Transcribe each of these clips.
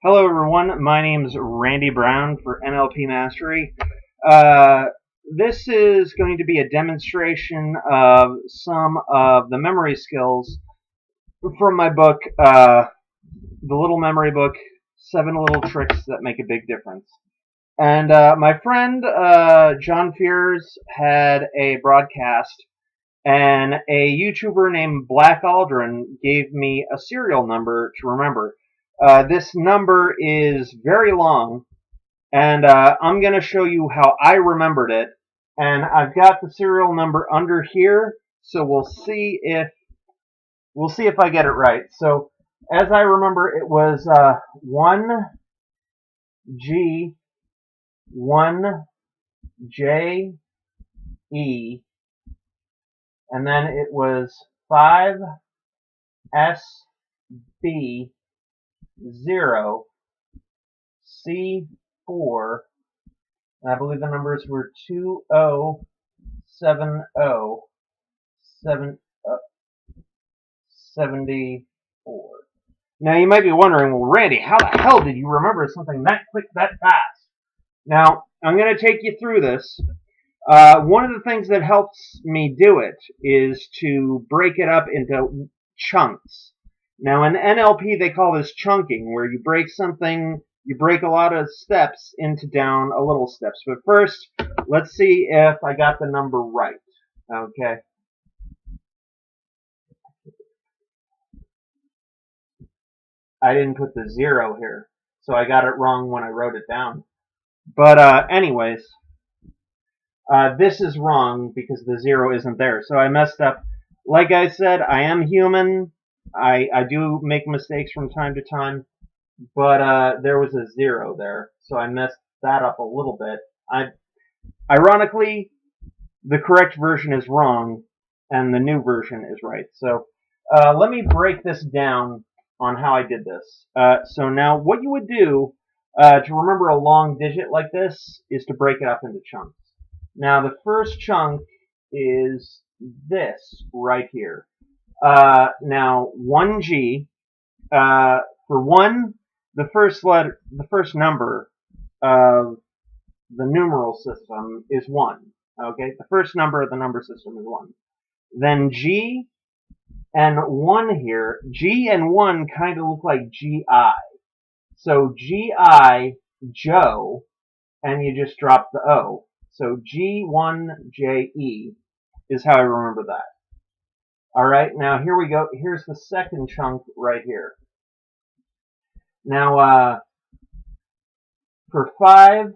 Hello, everyone. My name is Randy Brown for NLP Mastery. Uh, this is going to be a demonstration of some of the memory skills from my book, The Little Memory Book, 7 Little Tricks That Make a Big Difference. And my friend John Fears had a broadcast, and a YouTuber named Black Aldrin gave me a serial number to remember. This number is very long, and I'm going to show you how I remembered it. And I've got the serial number under here, so we'll see if I get it right. So as I remember, it was 1G 1J E, and then it was 5SB 0 C4, and I believe the numbers were 207074. Now you might be wondering, well, Randy, how the hell did you remember something that quick, that fast? Now, I'm going to take you through this. One of the things that helps me do it is to break it up into chunks. Now, in NLP, they call this chunking, where you break a lot of steps into down a little steps. But first, let's see if I got the number right. Okay. I didn't put the 0 here, so I got it wrong when I wrote it down. But anyways, this is wrong because the 0 isn't there. So I messed up. Like I said, I am human. I do make mistakes from time to time, but there was a 0 there, so I messed that up a little bit. Ironically, the correct version is wrong, and the new version is right. So let me break this down on how I did this. So now what you would do to remember a long digit like this is to break it up into chunks. Now the first chunk is this right here. Now 1G, for 1, the first number of the numeral system is 1. Okay, the first number of the number system is 1. Then G and 1 here, G and 1 kind of look like GI. So GI, Joe, and you just drop the O. So G1JE is how I remember that. Alright, now here we go. Here's the second chunk right here. Now, for 5,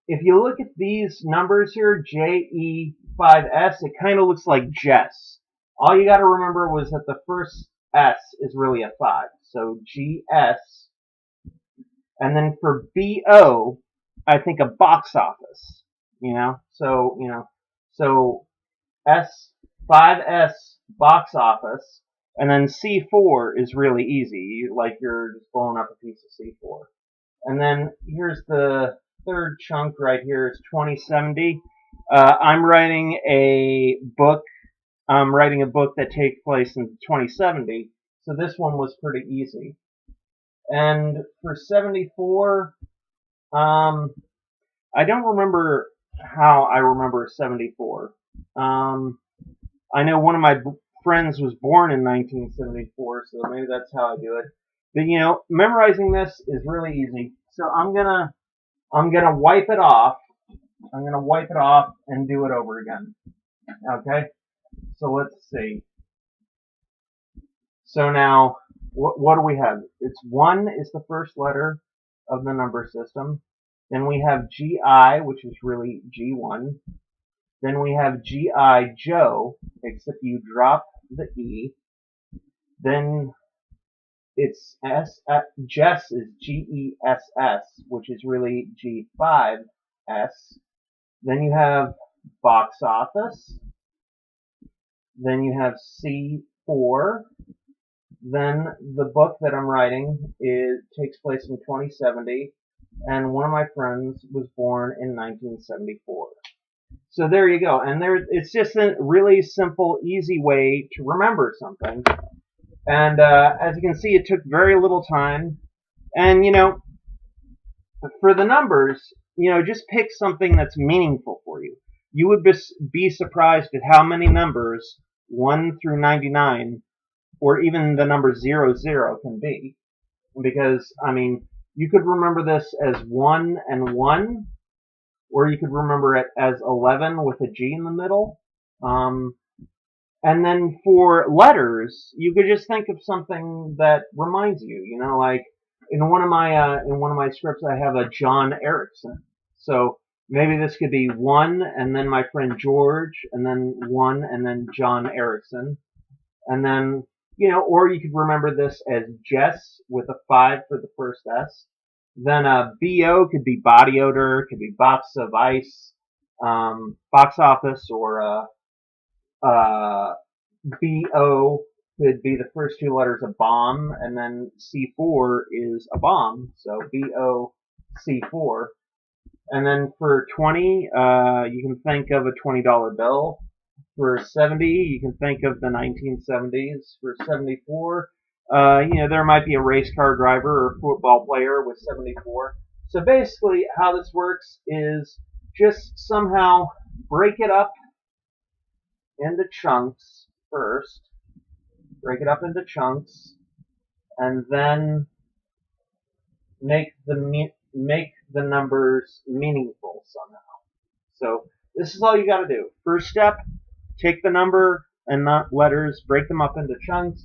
if you look at these numbers here, JE5S, it kind of looks like Jess. All you got to remember was that the first S is really a 5. So GS. And then for BO, I think a box office. So S5S box office, and then C4 is really easy, like you're just blowing up a piece of C4. And then here's the third chunk right here is 2070. I'm writing a book that takes place in 2070, so this one was pretty easy. And for 74, I don't remember how I remember 74. I know one of my friends was born in 1974, so maybe that's how I do it. But memorizing this is really easy. So I'm gonna wipe it off. I'm gonna wipe it off and do it over again. Okay. So let's see. So now, what do we have? It's 1 is the first letter of the number system. Then we have GI, which is really G1. Then we have GI Joe, except you drop the E. Then it's Jess is GESS, which is really G5S. Then you have box office. Then you have C4. Then the book that I'm writing takes place in 2070, and one of my friends was born in 1974. So there you go. And it's just a really simple, easy way to remember something. And as you can see, it took very little time. And, for the numbers, just pick something that's meaningful for you. You would be surprised at how many numbers 1 through 99, or even the number 00 can be. Because, I mean, you could remember this as 1 and 1, or you could remember it as 11 with a G in the middle. And then for letters, you could just think of something that reminds you, like in one of my scripts, I have a John Erickson. So maybe this could be 1 and then my friend George, and then 1 and then John Erickson. And then, or you could remember this as Jess with a 5 for the first S. Then BO could be body odor, could be box of ice, box office, or BO could be the first 2 letters of bomb, and then C4 is a bomb, so BOC4. And then for 20, you can think of a $20 bill. For 70, you can think of the 1970s. For 74, there might be a race car driver or football player with 74. So basically, how this works is just somehow break it up into chunks first. Break it up into chunks, and then make the numbers meaningful somehow. So this is all you got to do. First step, take the number and not letters, break them up into chunks.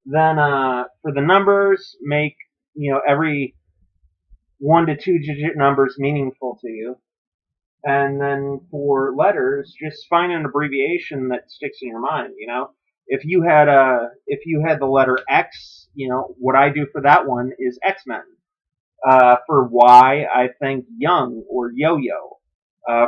Then for the numbers, make every 1 to 2 digit numbers meaningful to you. And then for letters, just find an abbreviation that sticks in your mind. If you had the letter X, what I do for that one is X-Men. For Y, I think young or yo-yo.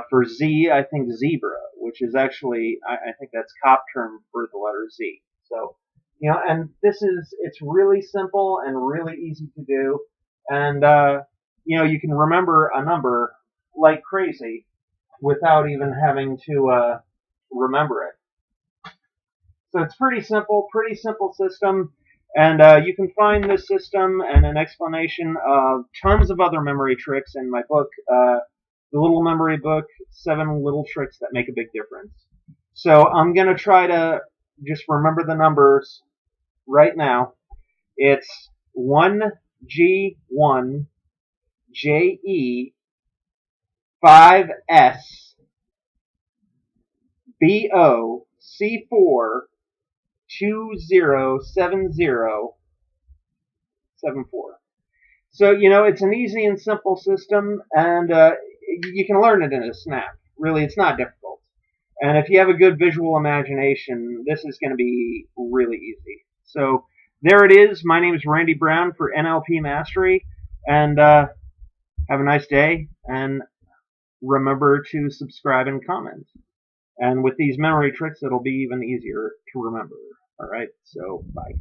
For Z, I think zebra, which is actually, I think that's cop term for the letter Z. So, and it's really simple and really easy to do. And, you can remember a number like crazy without even having to, remember it. So it's pretty simple system. And you can find this system and an explanation of tons of other memory tricks in my book, The Little Memory Book, 7 Little Tricks That Make a Big Difference. So I'm going to try to just remember the numbers right now. It's 1G1, JE, 5S, BO, C4, 207074. So, it's an easy and simple system, and you can learn it in a snap. Really, it's not difficult. And if you have a good visual imagination, this is going to be really easy. So, there it is. My name is Randy Brown for NLP Mastery, and have a nice day, and remember to subscribe and comment. And with these memory tricks, it'll be even easier to remember. All right, so bye.